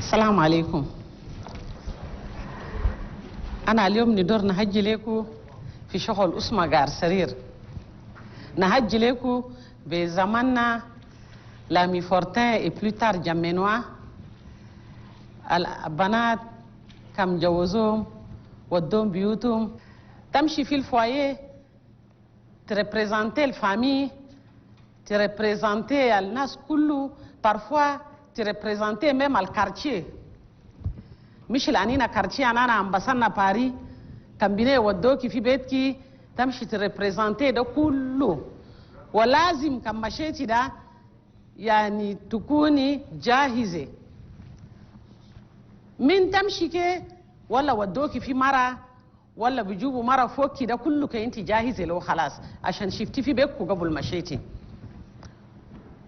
السلام عليكم. أنا اليوم ندور نهجي لكم في شغل اسمه غار سرير. نهجي لكم بزماننا لامي فورتين اي بلو تار جامينوا. البنات كم جوزوهم ودوهم بيوتهم، تمشي في الفواييه تريبريزنتي الفامي، تريبريزنتي الناس كله، parfois تريبريزنتي ميم الكارتيه. مش الانينا كارتيه انا عم بصنع باري كم بيني ودوكي في بيتكي تمشي تريبريزنتي ده كله، ولازم كم مشيتي ده يعني تكوني جاهزه من تمشي كي ولا ودوكي في مرة ولا بيجيبوا مرة فوق ده كله كي انت جاهزه له خلاص عشان شفتي في بيتكو قبل مشيتي.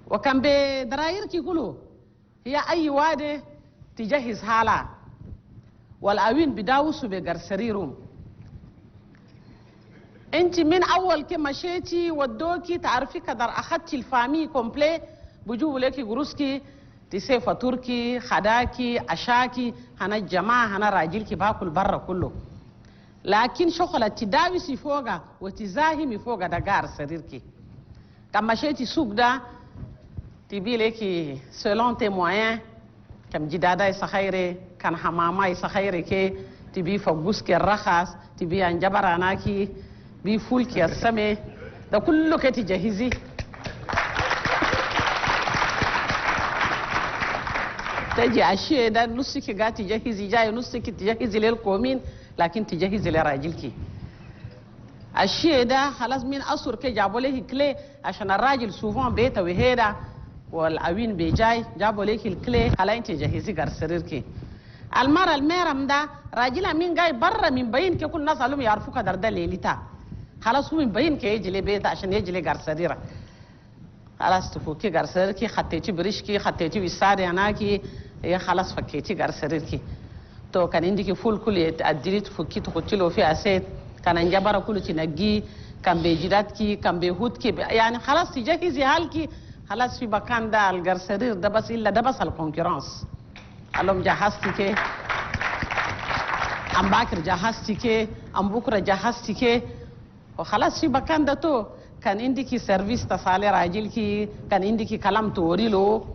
وكان بدرايرك يقولوا هي اي واده تجهز حالها والأوين بداوسوا بقرسريرهم. انت من اول كي مشيتي ودوكي تعرفي قدر اخذتي الفامي كومبلي بيجيبوا لك قروسكي تسي فطوركي خداكي عشاكي هنا الجماعه هنا راجلكي باكل برا كله، لكن شغله تداوسي فوقها وتزاهمي فوقها ده قار سريركي. كم مشيتي سوق ده تبي لك سولون تي موين كم جدادا يسخيري كان حماما يسخيري كي تبي فوقوسكي الرخص تبي انجبراناكي بي فولكي السمي ده كله كي تجهزي. تجي عشية ده نصك قاعد تجهزي جاي نصك تجهزي للقومين لكن تجهزي لراجلك. الشيء ده خلاص من أسر كي جابوا له كلي عشان الراجل سوفون بيته وهيدا والأوين بيجاي جابوا له الكلي خلا انت جهزي قرسريرك. المرة الميرم ده راجلها مين جاي برا من بين كي كل الناس علوم يعرفوا قدر ده ليلتها خلاص هو من بين كي يجي لي بيته عشان يجي لي قرسريره. خلاص تفوكي قرسريركي خطيتي بريشكي خطيتي بالساري هناكي هي خلاص فكيتي قرسريركي. تو كان عندك فول كل ادري تفكي تحطي له في اسيد كان انجبر كله تنقيه كان بيجداتكي كان بيهودكي يعني خلاص تجهزي حالكي خلاص في مكان ده القرسرير ده بس الا ده بس الكونكورانس. قالهم جهزتي كي ام باكر جهزتي كي ام بكره جهزتي كي وخلاص في مكان ده تو كان عندك سيرفيس تصالي راجلكي كان عندك كلام توري له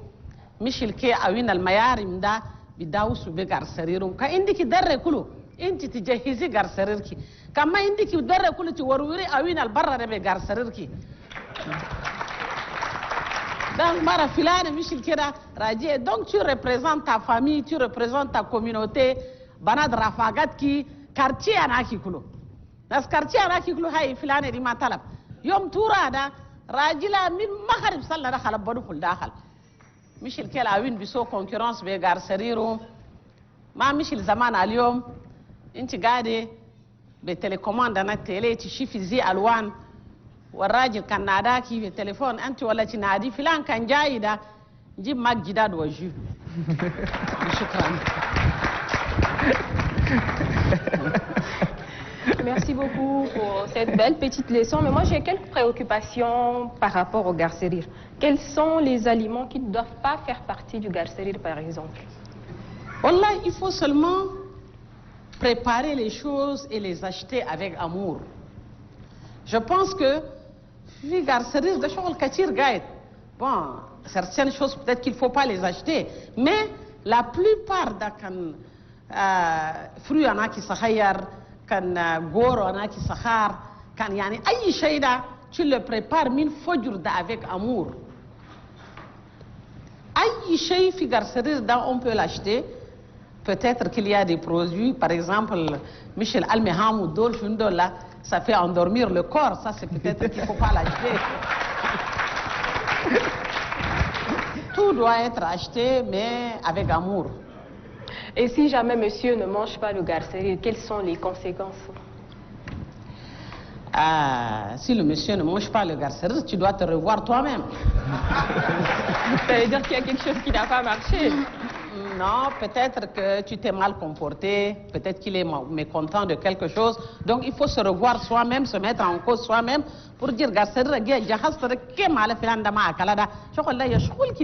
مش الكي اوين الميارم ده بداوسوا بقرسريرهم. كان عندك در كله انت تجهزي قرسريركي كما عندك در كله توروري اوين البره ده بقرسريركي. Donc, mara filane Michel Kera radie. Donc, tu représentes ta famille, tu représentes ta communauté. Banad rafagat ki quartier anaki kulo. Das quartier anaki kulo hay filane di matalab. يوم تورا ده راجلا من مغرب صلى دخل بدو كل داخل. Michel Kera awin بيسو concurrence بيجار سريرهم. ما Michel زمان اليوم انت قاعدة بتليكوماند انا تيلي تشوفي زي الوان والراجل كان ناداكي في التليفون انت ولا تنادي فلان كان جاي ده جيب معك جداد وجو. شكرا. Merci beaucoup pour cette belle petite leçon. Mais moi, j'ai quelques préoccupations par rapport au garcerir. Quels sont les aliments qui ne doivent pas faire partie du garcerir, par exemple? Wallah, il faut seulement préparer les choses et les acheter avec amour. Je pense que في garcerir de شغل كتير قاعد. Bon, certaines choses peut-être qu'il ne faut pas les acheter, mais la plupart ده كان fruits أنا كي صخير كان غورو أنا كي صخار كان يعني أي شيء ده tu le prépares من فجر ده avec amour. أي شيء في garcerir ده on peut l'acheter. Peut-être qu'il y a des produits, par exemple, Michel Almeham ou d'autres, là, ça fait endormir le corps. Ça, c'est peut-être qu'il ne faut pas l'acheter. Tout doit être acheté, mais avec amour. Et si jamais monsieur ne mange pas le garcerir, quelles sont les conséquences? Si le monsieur ne mange pas le garcerir, tu dois te revoir toi-même. Ça veut dire qu'il y a quelque chose qui n'a pas marché. Non, peut-être que tu t'es mal comporté, peut-être qu'il est mécontent de quelque chose. Donc il faut se revoir soi-même, se mettre en cause soi-même pour dire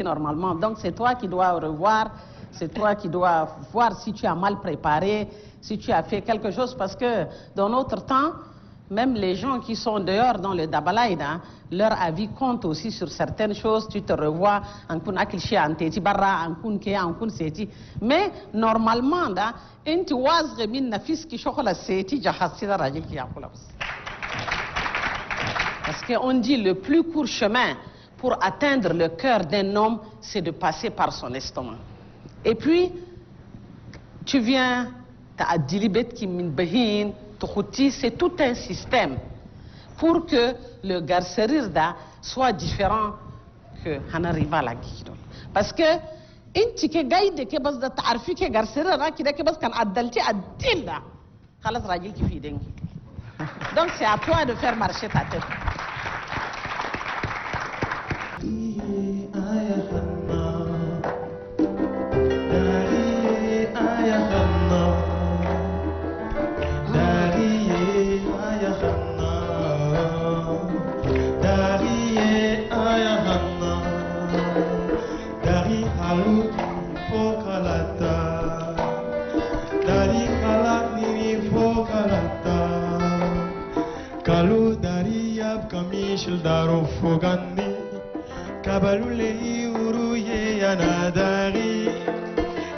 normalement. Donc c'est toi qui dois revoir C'est toi qui dois voir si tu as mal préparé, si tu as fait quelque chose, parce que dans notre temps, même les gens qui sont dehors dans le Dabalaïda, leur avis compte aussi sur certaines choses. Tu te revois, mais normalement, parce qu'on dit le plus court chemin pour atteindre le cœur d'un homme, c'est de passer par son estomac. Et puis, tu viens, c'est tout un système pour que le garcerirda soit différent que Hanariva la Guidon. Parce que, inti ke gaide ke bas da ta'arfi ke garcerirda ki da ke bas kan addalti addilda. Khalas rajil ki fi dengi. Donc c'est à toi de faire marcher ta tête. Kalu dari ab kamishil daro fogani kabalule uruye yanadari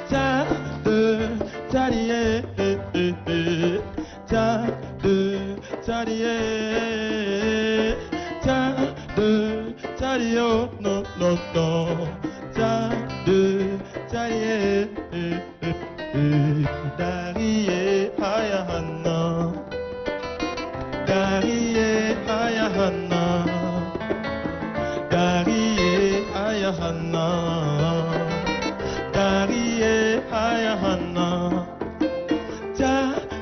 ta de tariye ta de tariye ta de tariyo no no no ta de tariye dariye ayahana Dariye ayahana, Dariye ayahana, Dariye ayahana, ta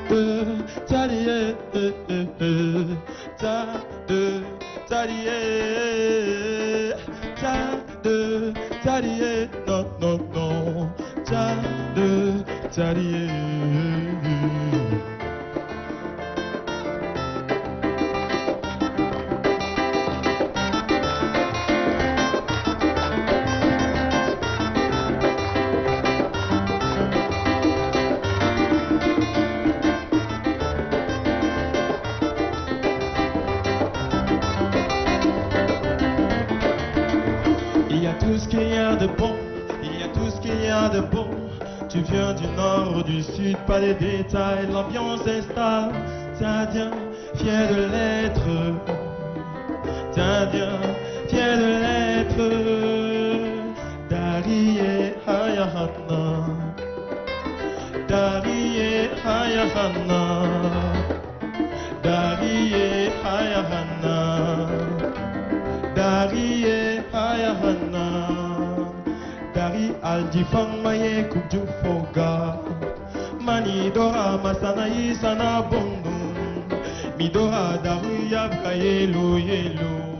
de tariye, ta de tariye, ta de tariye, no no no, ta de tariye. Tout ce qu'il y a de bon, il y a tout ce qu'il y a de bon. Tu viens du nord ou du sud, pas les détails, l'ambiance est stable. Tiens, viens, fier de l'être. Tiens, viens, fier de l'être. Dariye hayahana, Dariye hayahana, Dariye hayahana, Dariye hayahana. Dari aljifang maye kujufoga mani dora masana isana bongo midora daru yabka yelo yelo.